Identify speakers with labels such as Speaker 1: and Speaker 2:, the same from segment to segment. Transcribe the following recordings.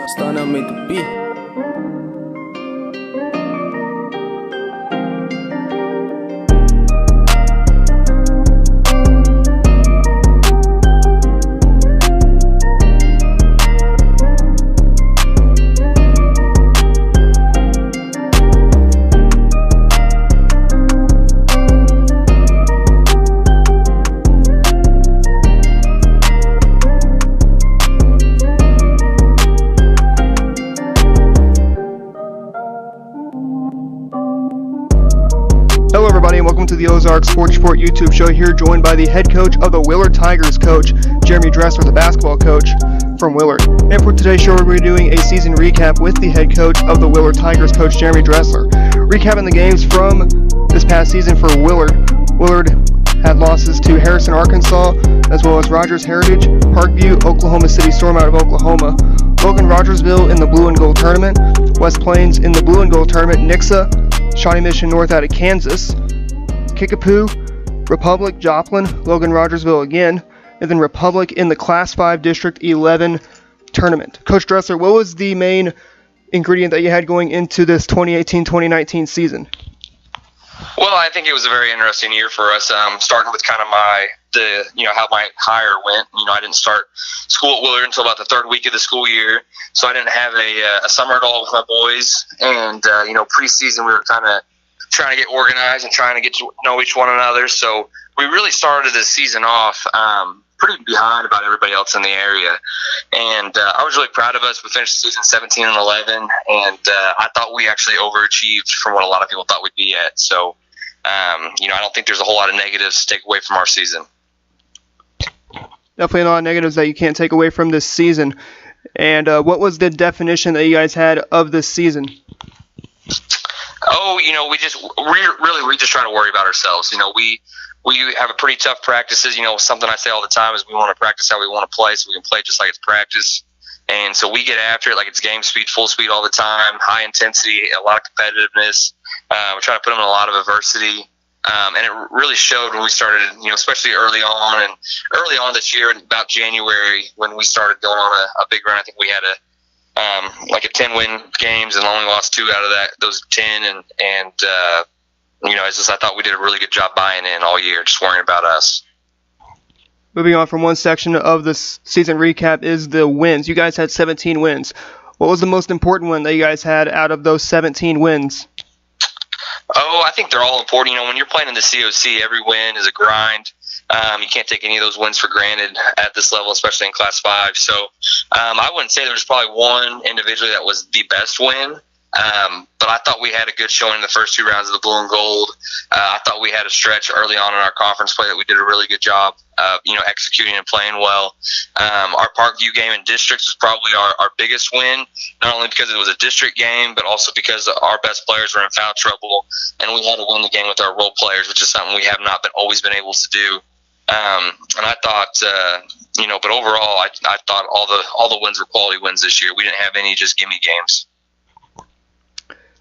Speaker 1: Starting to make the beat.
Speaker 2: Hello everybody and welcome to the Ozarks Sports Report YouTube show here, joined by the head coach of the Willard Tigers, Coach Jeremy Dresslaer, the basketball coach from Willard. And for today's show, we're going to be doing a season recap with the head coach of the Willard Tigers, Coach Jeremy Dresslaer. Recapping the games from this past season for Willard. Willard had losses to Harrison, Arkansas, as well as Rogers Heritage, Parkview, Oklahoma City Storm out of Oklahoma, Logan Rogersville in the Blue and Gold Tournament, West Plains in the Blue and Gold Tournament, Nixa, Shawnee Mission North out of Kansas, Kickapoo, Republic, Joplin, Logan Rogersville again, and then Republic in the Class 5 District 11 tournament. Coach Dressler, what was the main ingredient that you had going into this 2018-2019 season?
Speaker 3: Well, I think it was a very interesting year for us. Starting with kind of how my hire went. I didn't start school at Willard until about the third week of the school year, so I didn't have a summer at all with my boys. And preseason we were kind of trying to get organized and trying to get to know each one another. So we really started this season off pretty behind about everybody else in the area. And I was really proud of us. We finished the season 17-11, and I thought we actually overachieved from what a lot of people thought we'd be at. So, I don't think there's a whole lot of negatives to take away from our season.
Speaker 2: Definitely a lot of negatives that you can't take away from this season. And what was the definition that you guys had of this season?
Speaker 3: Oh, we just try to worry about ourselves. We have a pretty tough practices. Something I say all the time is we want to practice how we want to play, so we can play just like it's practice. And so we get after it like it's game speed, full speed all the time, high intensity, a lot of competitiveness. We're trying to put them in a lot of adversity. And it really showed when we started, especially early on. And early on this year, about January, when we started going on a big run, I think we had a 10-win games and only lost 2 out of those 10. I thought we did a really good job buying in all year, just worrying about us.
Speaker 2: Moving on from one section of this season recap is the wins. You guys had 17 wins. What was the most important one that you guys had out of those 17 wins?
Speaker 3: Oh, I think they're all important. When you're playing in the COC, every win is a grind. You can't take any of those wins for granted at this level, especially in Class 5. So I wouldn't say there was probably one individually that was the best win. But I thought we had a good showing in the first 2 rounds of the Blue and Gold. I thought we had a stretch early on in our conference play that we did a really good job of, executing and playing well. Our Parkview game in districts was probably our biggest win, not only because it was a district game, but also because our best players were in foul trouble, and we had to win the game with our role players, which is something we have not always been able to do. And I thought, but overall, I thought all the wins were quality wins this year. We didn't have any just gimme games.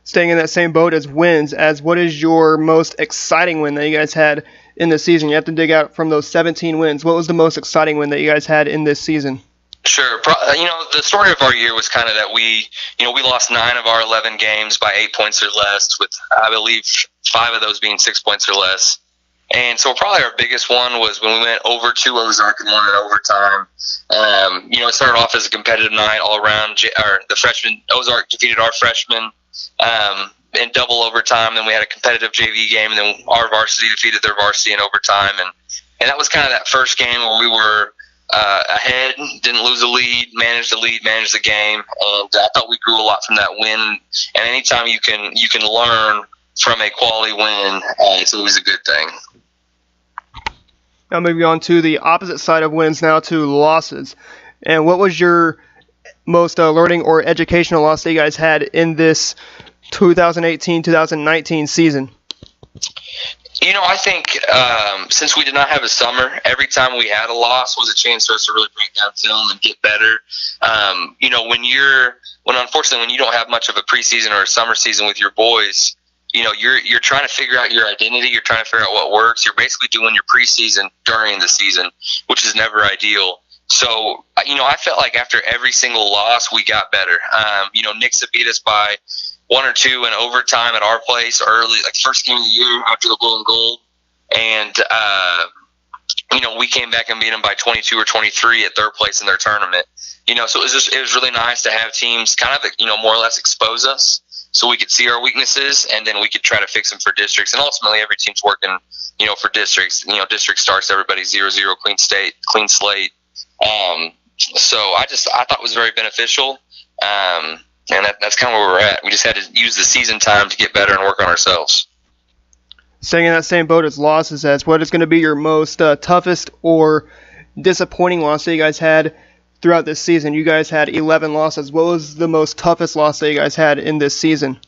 Speaker 2: Staying in that same boat as wins, what is your most exciting win that you guys had in this season? You have to dig out from those 17 wins. What was the most exciting win that you guys had in this season?
Speaker 3: Sure. The story of our year was kind of that we lost 9 of our 11 games by 8 points or less, with I believe 5 of those being 6 points or less. And so probably our biggest one was when we went over to Ozarks and won in overtime. It started off as a competitive night all around. The freshman Ozarks defeated our freshmen in double overtime. Then we had a competitive JV game, and then our varsity defeated their varsity in overtime. And that was kind of that first game where we were ahead, didn't lose a lead, managed the game. And I thought we grew a lot from that win. And anytime you can learn from a quality win, it's always a good thing.
Speaker 2: Now moving on to the opposite side of wins, now to losses. And what was your most learning or educational loss that you guys had in this 2018-2019 season?
Speaker 3: I think since we did not have a summer, every time we had a loss was a chance for us to really break down film and get better. When unfortunately when you don't have much of a preseason or a summer season with your boys, you're trying to figure out your identity. You're trying to figure out what works. You're basically doing your preseason during the season, which is never ideal. So, I felt like after every single loss, we got better. Nixa beat us by 1 or 2 in overtime at our place early, like first game of the year after the blue and gold. And, we came back and beat them by 22 or 23 at their place in their tournament. So it was really nice to have teams kind of, more or less expose us so we could see our weaknesses, and then we could try to fix them for districts. And ultimately, every team's working, for districts. District starts, everybody 0-0, clean slate. So I thought it was very beneficial. And that's kind of where we're at. We just had to use the season time to get better and work on ourselves.
Speaker 2: Staying in that same boat as losses, as what is going to be your most toughest or disappointing loss that you guys had throughout this season? You guys had 11 losses. What was the most toughest loss that you guys had in this season?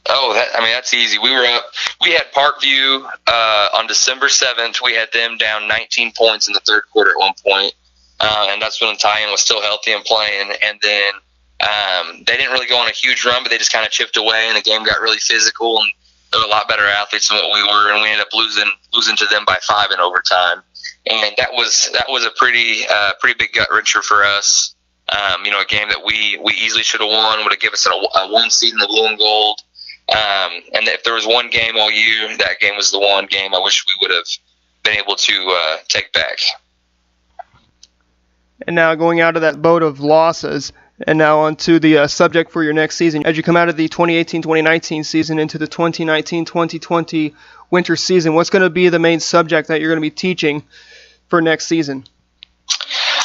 Speaker 3: Oh, that's easy. We had Parkview on December 7th. We had them down 19 points in the third quarter at one point, and that's when Tyen was still healthy and playing. And then they didn't really go on a huge run, but they just kind of chipped away, and the game got really physical, and they were a lot better athletes than what we were, and we ended up losing to them by 5 in overtime. And that was a pretty big gut wrencher for us. A game that we easily should have won, would have given us a 1 seed in the blue and gold. And if there was one game all year, that game was the one game I wish we would have been able to take back.
Speaker 2: And now going out of that boat of losses, and now on to the subject for your next season. As you come out of the 2018-2019 season into the 2019-2020 winter season, what's going to be the main subject that you're going to be teaching for next season?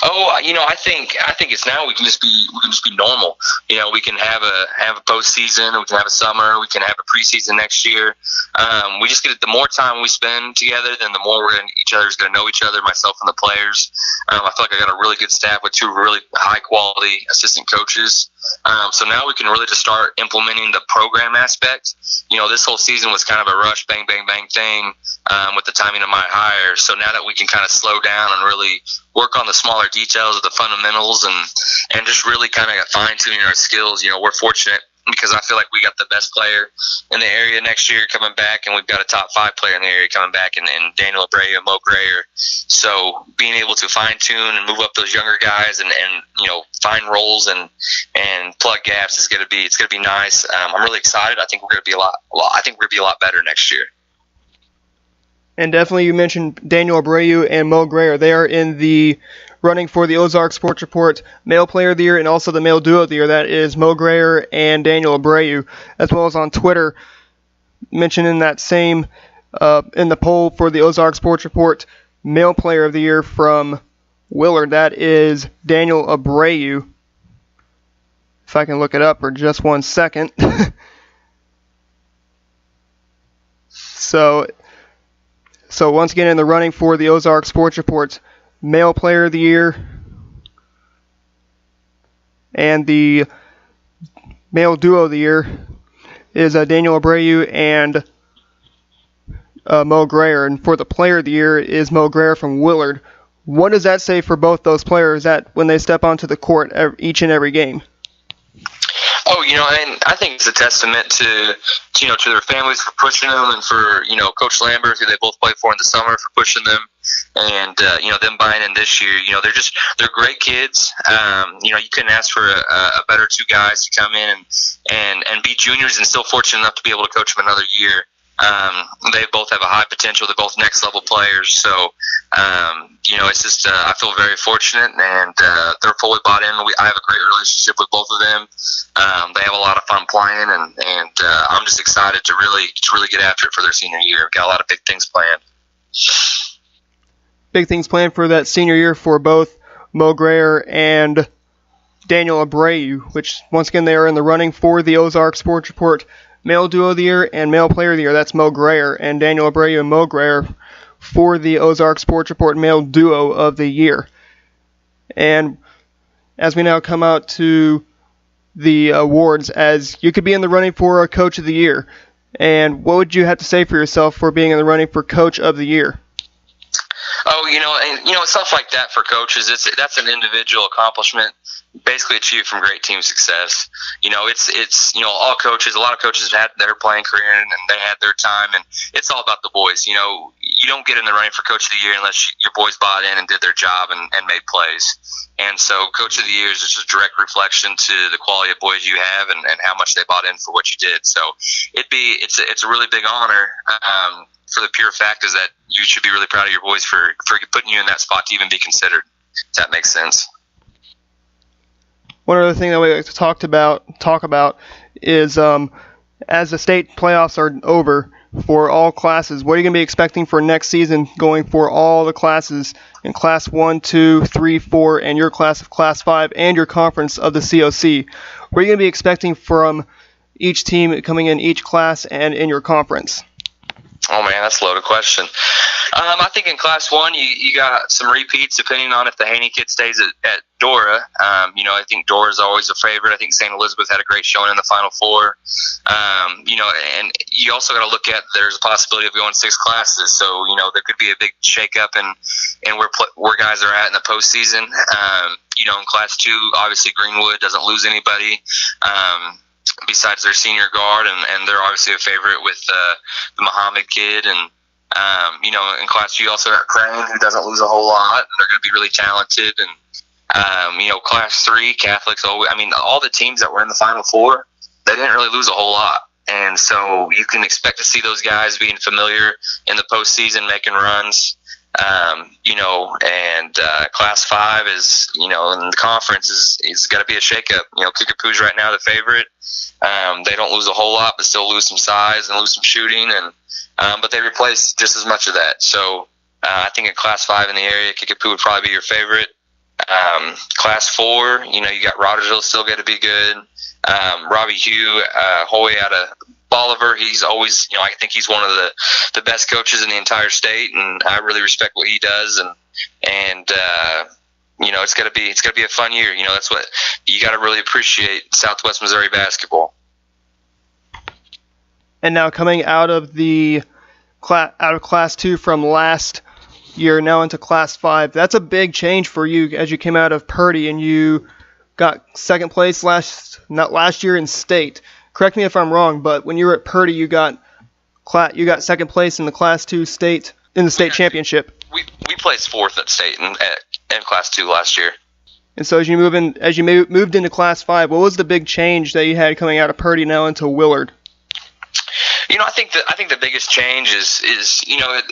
Speaker 3: Oh, I think it's now we can just be normal. We can have a postseason, we can have a summer, we can have a preseason next year. We just get the more time we spend together, then the more each other's going to know each other, myself and the players. I feel like I got a really good staff with 2 really high quality assistant coaches. So now we can really just start implementing the program aspect. This whole season was kind of a rush, bang, bang, bang thing with the timing of my hire. So now that we can kind of slow down and really work on the smaller details of the fundamentals and just really kind of fine-tuning our skills, we're fortunate because I feel like we got the best player in the area next year coming back, and we've got a top 5 player in the area coming back, and Daniel Abreu and Mo Grayer. So being able to fine-tune and move up those younger guys and find roles and plug gaps is going to be nice. I'm really excited. I think we're going to be a lot better next year.
Speaker 2: And definitely you mentioned Daniel Abreu and Mo Grayer. They are in the running for the Ozarks Sports Report Male Player of the Year and also the Male Duo of the Year. That is Mo Grayer and Daniel Abreu, as well as on Twitter. Mentioned in that same, in the poll for the Ozarks Sports Report Male Player of the Year from Willard, that is Daniel Abreu. If I can look it up for just 1 second. So once again in the running for the Ozarks Sports Report's Male Player of the Year and the Male Duo of the Year is Daniel Abreu and Mo Grayer. And for the Player of the Year is Mo Grayer from Willard. What does that say for both those players that when they step onto the court each and every game?
Speaker 3: Oh, and I think it's a testament to their families for pushing them, and for, Coach Lambert, who they both played for in the summer, for pushing them, and, them buying in this year. They're great kids. You couldn't ask for a better 2 guys to come in and be juniors and still fortunate enough to be able to coach them another year. They both have a high potential. They're both next level players. So, it's just, I feel very fortunate, and they're fully bought in. I have a great relationship with both of them. They have a lot of fun playing, and I'm just excited to really get after it for their senior year. Got a lot of big things planned.
Speaker 2: Big things planned for that senior year for both Mo Grayer and Daniel Abreu, which once again they are in the running for the Ozarks Sports Report Male Duo of the Year and Male Player of the Year. That's Mo Grayer and Daniel Abreu and Mo Grayer for the Ozarks Sports Report Male Duo of the Year. And as we now come out to the awards, as you could be in the running for a Coach of the Year, and what would you have to say for yourself for being in the running for Coach of the Year?
Speaker 3: Oh, stuff like that for coaches, that's an individual accomplishment. basically achieved from great team success. It's a lot of coaches have had their playing career and they had their time, and it's all about the boys. You don't get in the running for Coach of the Year unless your boys bought in and did their job and made plays. And so Coach of the Year is just a direct reflection to the quality of boys you have and how much they bought in for what you did. So it's a really big honor, for the pure fact is that you should be really proud of your boys for putting you in that spot to even be considered, if that makes sense.
Speaker 2: One other thing that we like to talk about is as the state playoffs are over for all classes, what are you going to be expecting for next season going for all the classes in Class 1, 2, 3, 4, and your class of Class 5 and your conference of the COC? What are you going to be expecting from each team coming in each class and in your conference?
Speaker 3: Oh, man, that's a loaded question. I think in Class 1, you got some repeats depending on if the Haney kid stays at Dora. I think Dora's always a favorite. I think St. Elizabeth had a great showing in the Final Four. And you also got to look at there's a possibility of going 6 classes. So, there could be a big shakeup in where guys are at in the postseason. In Class 2, obviously Greenwood doesn't lose anybody. Besides their senior guard, and they're obviously a favorite with the Muhammad kid. And, in Class 2, you also got Crane, who doesn't lose a whole lot, and they're going to be really talented. And, Class 3, Catholics, all the teams that were in the Final Four, they didn't really lose a whole lot. And so you can expect to see those guys being familiar in the postseason, making runs. Class 5 is, in the conference is got to be a shakeup. Kickapoo's right now the favorite. They don't lose a whole lot, but still lose some size and lose some shooting, but they replace just as much of that. So I think in Class 5 in the area, Kickapoo would probably be your favorite. Class 4, you got Rogersville still got to be good. Robbie Hugh, Hoy out of Bolivar, he's always, I think he's one of the best coaches in the entire state, and I really respect what he does. And it's gonna be a fun year. That's what you got to really appreciate Southwest Missouri basketball.
Speaker 2: And now coming out of Class 2 from last year, now into Class 5, that's a big change for you as you came out of Purdy and you got second place not last year in state. Correct me if I'm wrong, but when you were at Purdy, you got second place in the Class 2 state in the state championship.
Speaker 3: We placed fourth at state in Class 2 last year.
Speaker 2: And so as you moved into Class 5, what was the big change that you had coming out of Purdy now into Willard?
Speaker 3: I think the biggest change is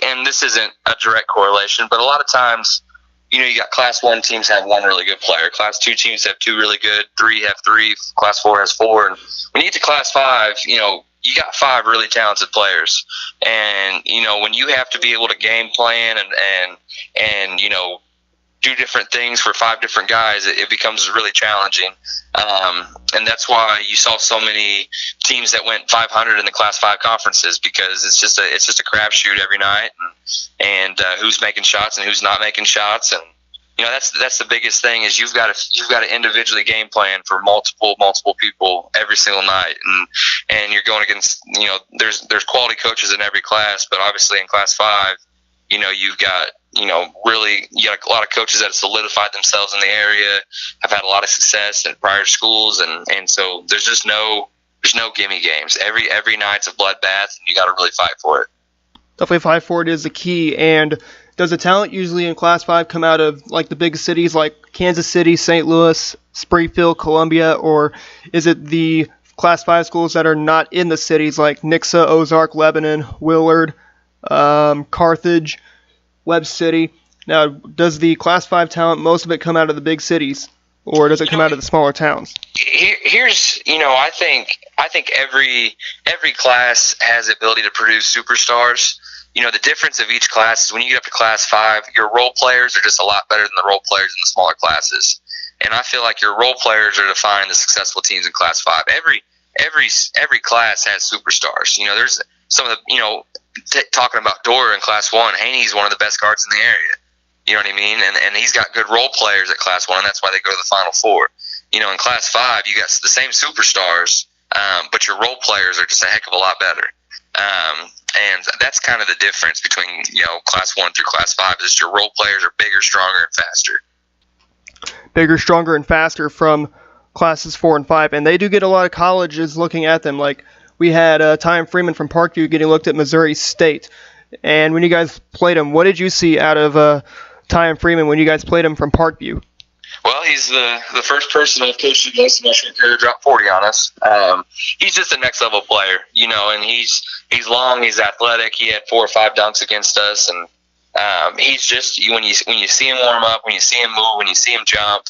Speaker 3: and this isn't a direct correlation, but a lot of times, you got Class 1 teams have one really good player. Class 2 teams have 2 really good. 3 have 3. Class 4 has 4. And when you get to Class 5, you got 5 really talented players. And, when you have to be able to game plan and do different things for 5 different guys, it becomes really challenging. And that's why you saw so many teams that went 500 in the Class 5 conferences, because it's just a crapshoot every night, and who's making shots and who's not making shots. And that's the biggest thing is you've got to individually game plan for multiple people every single night, and you're going against there's quality coaches in every class, but obviously in Class 5 you've got you got a lot of coaches that have solidified themselves in the area, have had a lot of success at prior schools, and so there's no gimme games. Every night's a bloodbath, and you got to really fight for it.
Speaker 2: Definitely fight for it is the key. And does the talent usually in Class 5 come out of like the big cities like Kansas City, St. Louis, Springfield, Columbia, or is it the Class 5 schools that are not in the cities like Nixa, Ozark, Lebanon, Willard, Carthage, Webb City? Now, does the Class 5 talent, most of it come out of the big cities, or does it come out of the smaller towns?
Speaker 3: Here's, I think every class has the ability to produce superstars. The difference of each class is when you get up to Class 5, your role players are just a lot better than the role players in the smaller classes. And I feel like your role players are defining the successful teams in Class 5. Every class has superstars. There's some of the, talking about Dora in Class 1, Haney's one of the best guards in the area. You know what I mean? And he's got good role players at Class 1, and that's why they go to the Final Four. In Class 5, you got the same superstars, but your role players are just a heck of a lot better. And that's kind of the difference between, Class 1 through Class 5 is your role players are bigger, stronger, and faster.
Speaker 2: bigger, stronger, and faster from classes 4 and 5, and they do get a lot of colleges looking at them. Like we had Ty Freeman from Parkview getting looked at Missouri State. And when you guys played him, what did you see out of Ty Freeman when you guys played him from Parkview?
Speaker 3: Well, he's the first person I've coached against in my career to drop 40 on us. He's just a next level player, and he's long, he's athletic. He had 4 or 5 dunks against us, and he's just when you see him warm up, when you see him move, when you see him jump,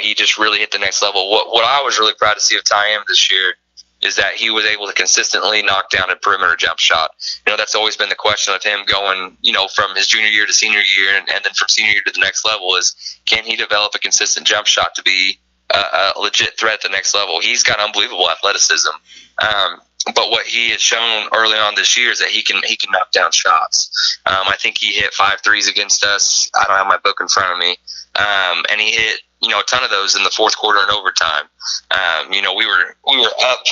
Speaker 3: he just really hit the next level. What I was really proud to see of Ty this year is that he was able to consistently knock down a perimeter jump shot. That's always been the question of him going, from his junior year to senior year and then from senior year to the next level is, can he develop a consistent jump shot to be a legit threat at the next level? He's got unbelievable athleticism. But what he has shown early on this year is that he can knock down shots. I think he hit 5 threes against us. I don't have my book in front of me. And he hit, a ton of those in the fourth quarter and overtime. We were up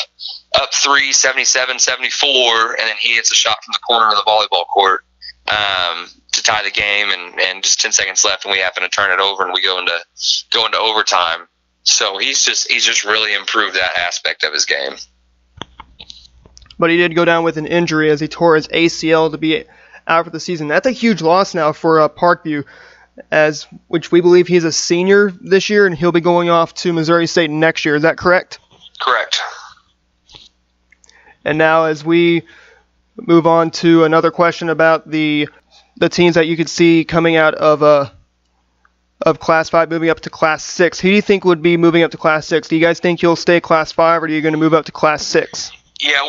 Speaker 3: 3, 77, 74, and then he hits a shot from the corner of the volleyball court to tie the game, and just 10 seconds left, and we happen to turn it over, and we go into overtime. So he's just really improved that aspect of his game.
Speaker 2: But he did go down with an injury as he tore his ACL to be out for the season. That's a huge loss now for Parkview, which we believe he's a senior this year, and he'll be going off to Missouri State next year. Is that correct? Correct. And now as we move on to another question about the teams that you could see coming out of Class 5 moving up to Class 6. Who do you think would be moving up to Class 6? Do you guys think you'll stay Class 5, or are you going to move up to Class 6?
Speaker 3: Yeah,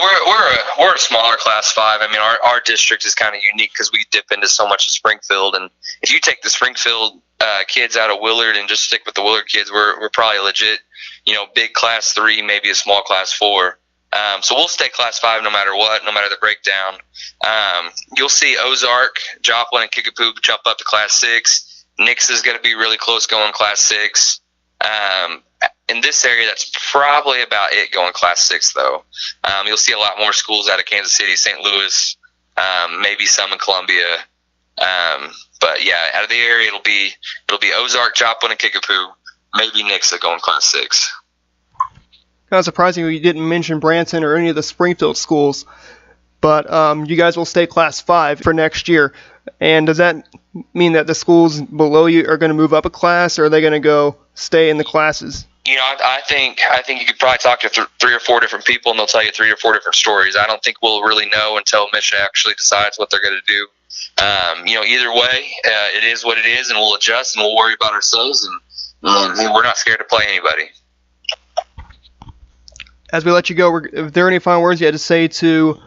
Speaker 3: we're a smaller Class 5. I mean, our district is kind of unique because we dip into so much of Springfield. And if you take the Springfield kids out of Willard and just stick with the Willard kids, we're probably legit, big Class 3, maybe a small Class 4. So we'll stay Class 5 no matter what, no matter the breakdown. You'll see Ozark, Joplin, and Kickapoo jump up to Class 6. Nix is going to be really close going Class 6. In this area, that's probably about it going Class 6, though. You'll see a lot more schools out of Kansas City, St. Louis, maybe some in Columbia. But yeah, out of the area, it'll be Ozark, Joplin, and Kickapoo. Maybe Nix going Class 6.
Speaker 2: Kind of surprising you didn't mention Branson or any of the Springfield schools, but you guys will stay Class 5 for next year. And does that mean that the schools below you are going to move up a class, or are they going to go stay in the classes?
Speaker 3: I think you could probably talk to 3 or 4 different people, and they'll tell you 3 or 4 different stories. I don't think we'll really know until Misha actually decides what they're going to do. Either way, it is what it is, and we'll adjust, and we'll worry about ourselves, and we're not scared to play anybody.
Speaker 2: As we let you go, if there are any final words you had to say to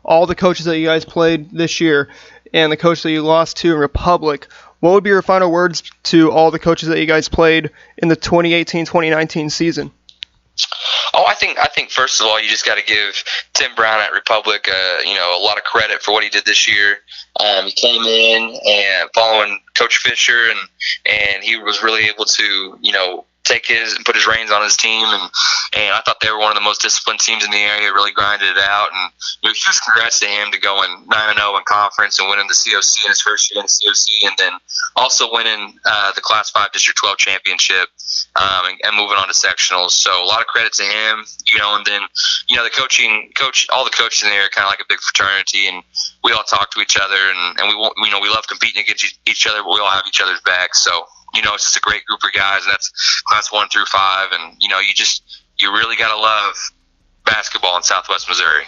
Speaker 2: all the coaches that you guys played this year and the coach that you lost to in Republic, what would be your final words to all the coaches that you guys played in the 2018-2019 season?
Speaker 3: Oh, I think first of all, you just got to give Tim Brown at Republic, a lot of credit for what he did this year. He came in and following Coach Fisher, and he was really able to, put his reins on his team, and I thought they were one of the most disciplined teams in the area, really grinded it out, and huge congrats to him to going 9-0 in conference and winning the COC in his first year in the COC, and then also winning the Class 5 District 12 championship and moving on to sectionals. So a lot of credit to him, and then the coach, all the coaches in there are kind of like a big fraternity, and we all talk to each other, and we love competing against each other, but we all have each other's backs. So it's just a great group of guys, and that's Class 1 through 5, and you really got to love basketball in Southwest Missouri.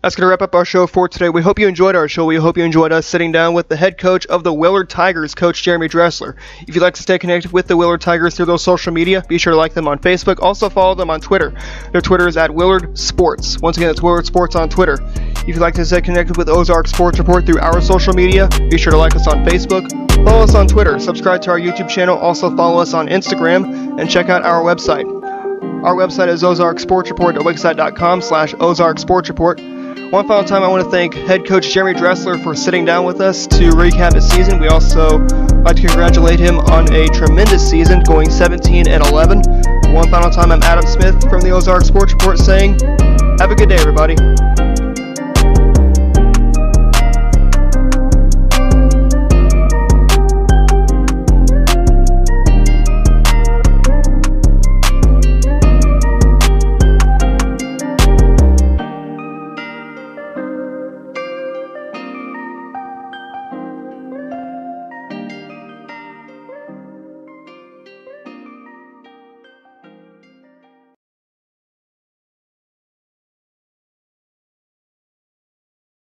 Speaker 2: That's going to wrap up our show for today. We hope you enjoyed our show. We hope you enjoyed us sitting down with the head coach of the Willard Tigers, Coach Jeremy Dresslaer. If you'd like to stay connected with the Willard Tigers through those social media, be sure to like them on Facebook. Also follow them on Twitter. Their Twitter is at Willard Sports. Once again, that's Willard Sports on Twitter. If you'd like to stay connected with Ozarks Sports Report through our social media, be sure to like us on Facebook, follow us on Twitter, subscribe to our YouTube channel, also follow us on Instagram, and check out our website. Our website is ozarksportsreport.wixsite.com/Ozark Sports Report. One final time, I want to thank head coach Jeremy Dresslaer for sitting down with us to recap his season. We also like to congratulate him on a tremendous season, going 17-11. One final time, I'm Adam Smith from the Ozark Sports Report saying, have a good day, everybody.